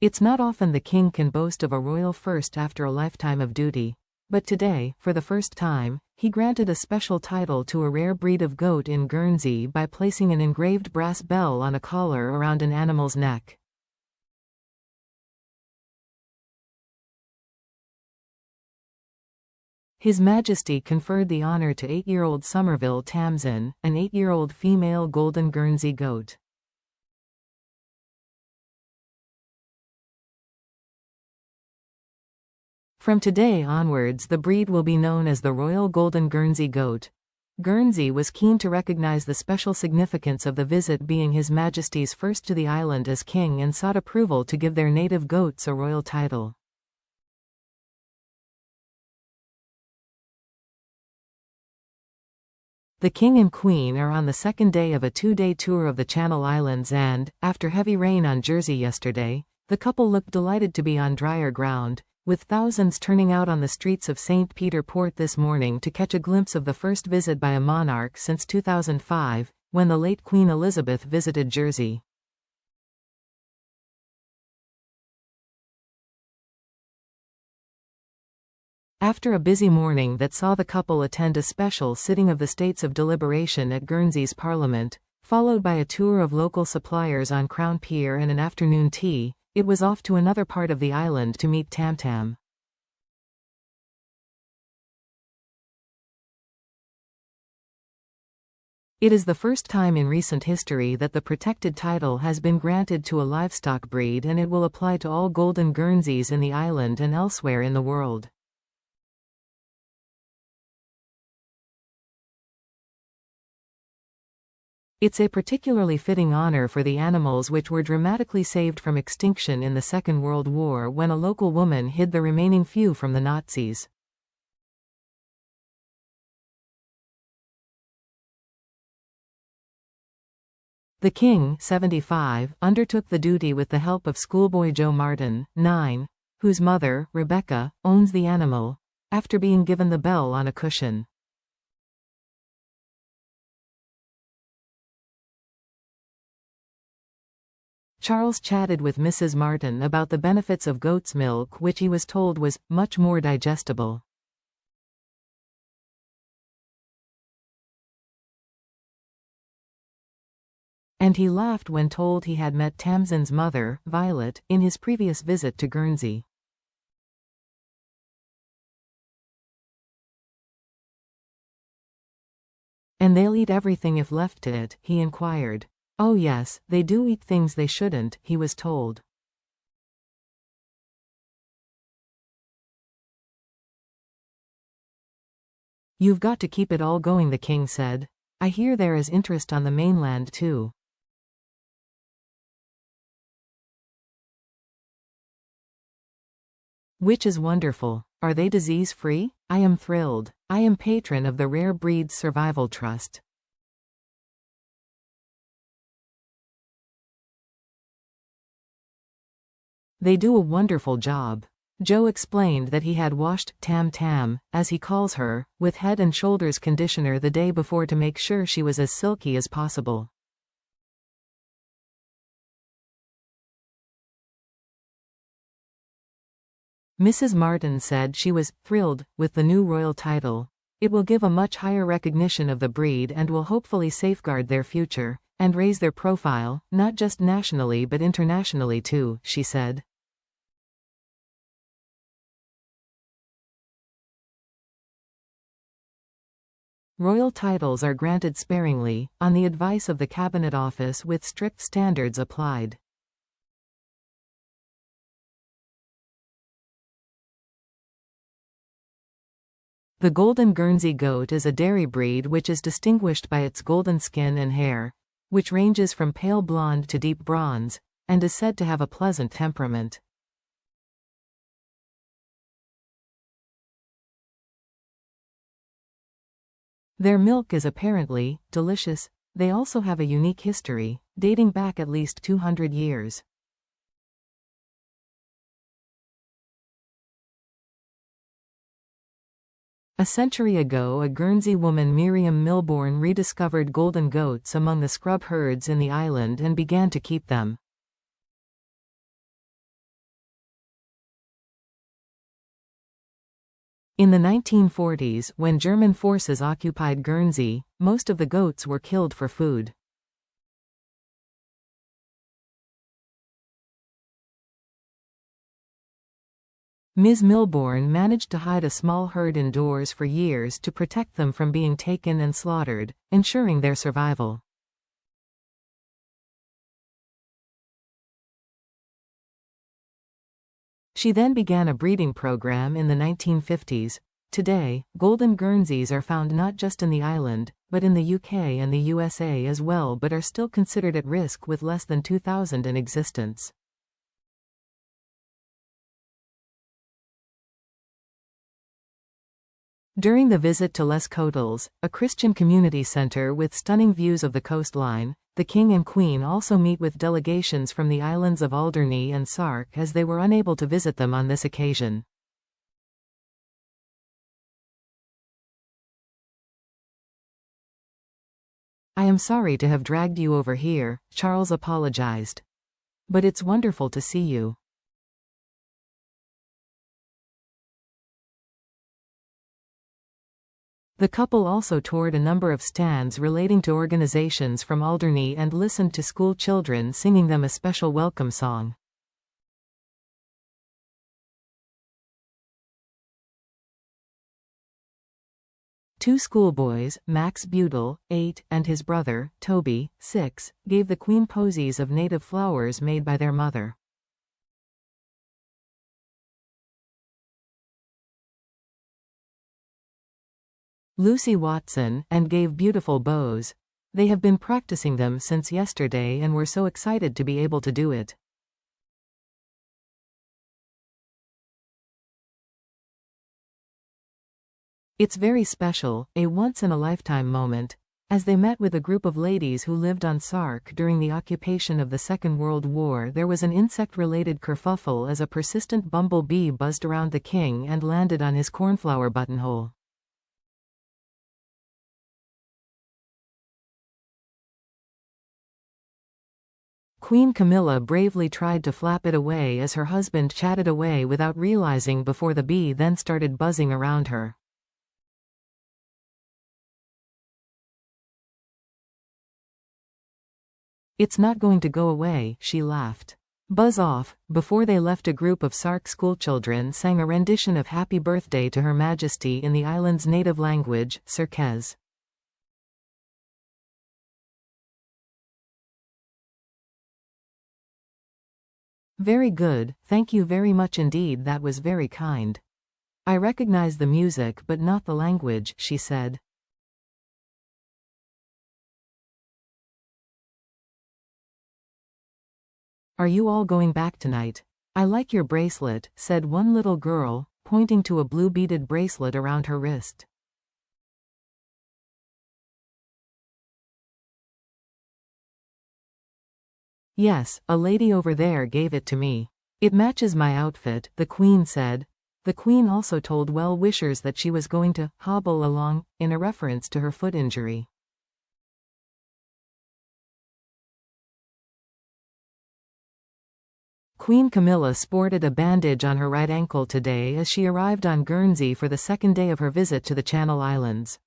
It's not often the king can boast of a royal first after a lifetime of duty. But today, for the first time, he granted a special title to a rare breed of goat in Guernsey by placing an engraved brass bell on a collar around an animal's neck. His Majesty conferred the honor to 8-year-old Somerville Tamsin, an 8-year-old female golden Guernsey goat. From today onwards, the breed will be known as the Royal Golden Guernsey Goat. Guernsey was keen to recognize the special significance of the visit being His Majesty's first to the island as king and sought approval to give their native goats a royal title. The King and Queen are on the second day of a 2-day tour of the Channel Islands and, after heavy rain on Jersey yesterday, the couple looked delighted to be on drier ground, with thousands turning out on the streets of St. Peter Port this morning to catch a glimpse of the first visit by a monarch since 2005, when the late Queen Elizabeth visited Jersey. After a busy morning that saw the couple attend a special sitting of the States of Deliberation at Guernsey's Parliament, followed by a tour of local suppliers on Crown Pier and an afternoon tea, it was off to another part of the island to meet Tam Tam. It is the first time in recent history that the protected title has been granted to a livestock breed, and it will apply to all golden Guernseys in the island and elsewhere in the world. It's a particularly fitting honor for the animals which were dramatically saved from extinction in the Second World War when a local woman hid the remaining few from the Nazis. The king, 75, undertook the duty with the help of schoolboy Joe Martin, 9, whose mother, Rebecca, owns the animal, after being given the bell on a cushion. Charles chatted with Mrs. Martin about the benefits of goat's milk, which he was told was much more digestible. And he laughed when told he had met Tamsin's mother, Violet, in his previous visit to Guernsey. "And they'll eat everything if left to it?" he inquired. "Oh yes, they do eat things they shouldn't," he was told. "You've got to keep it all going," the king said. "I hear there is interest on the mainland too." "Which is wonderful. Are they disease-free? I am thrilled. I am patron of the Rare Breeds Survival Trust." "They do a wonderful job." Joe explained that he had washed Tam Tam, as he calls her, with Head and Shoulders conditioner the day before to make sure she was as silky as possible. Mrs. Martin said she was thrilled with the new royal title. It will give a much higher recognition of the breed and will hopefully safeguard their future, and raise their profile, not just nationally but internationally too, she said. Royal titles are granted sparingly, on the advice of the Cabinet Office, with strict standards applied. The Golden Guernsey goat is a dairy breed which is distinguished by its golden skin and hair, which ranges from pale blonde to deep bronze, and is said to have a pleasant temperament. Their milk is apparently delicious. They also have a unique history, dating back at least 200 years. A century ago, a Guernsey woman, Miriam Milbourne, rediscovered golden goats among the scrub herds in the island and began to keep them. In the 1940s, when German forces occupied Guernsey, most of the goats were killed for food. Ms. Milbourne managed to hide a small herd indoors for years to protect them from being taken and slaughtered, ensuring their survival. She then began a breeding program in the 1950s. Today, golden Guernseys are found not just in the island, but in the UK and the USA as well, but are still considered at risk with less than 2,000 in existence. During the visit to Les Cotels, a Christian community center with stunning views of the coastline, the King and Queen also meet with delegations from the islands of Alderney and Sark as they were unable to visit them on this occasion. "I am sorry to have dragged you over here," Charles apologized. "But it's wonderful to see you." The couple also toured a number of stands relating to organizations from Alderney and listened to school children singing them a special welcome song. Two schoolboys, Max Butel, 8, and his brother, Toby, 6, gave the Queen posies of native flowers made by their mother. Lucy Watson, and gave beautiful bows. They have been practicing them since yesterday and were so excited to be able to do it. It's very special, a once-in-a-lifetime moment. As they met with a group of ladies who lived on Sark during the occupation of the Second World War, there was an insect-related kerfuffle as a persistent bumblebee buzzed around the king and landed on his cornflower buttonhole. Queen Camilla bravely tried to flap it away as her husband chatted away without realizing before the bee then started buzzing around her. "It's not going to go away," she laughed. "Buzz off." Before they left, a group of Sark schoolchildren sang a rendition of Happy Birthday to Her Majesty in the island's native language, Sarkese. "Very good, thank you very much indeed, that was very kind. I recognize the music but not the language," she said. "Are you all going back tonight? I like your bracelet," said one little girl, pointing to a blue beaded bracelet around her wrist. "Yes, a lady over there gave it to me. It matches my outfit," the Queen said. The Queen also told well-wishers that she was going to hobble along, in a reference to her foot injury. Queen Camilla sported a bandage on her right ankle today as she arrived on Guernsey for the second day of her visit to the Channel Islands.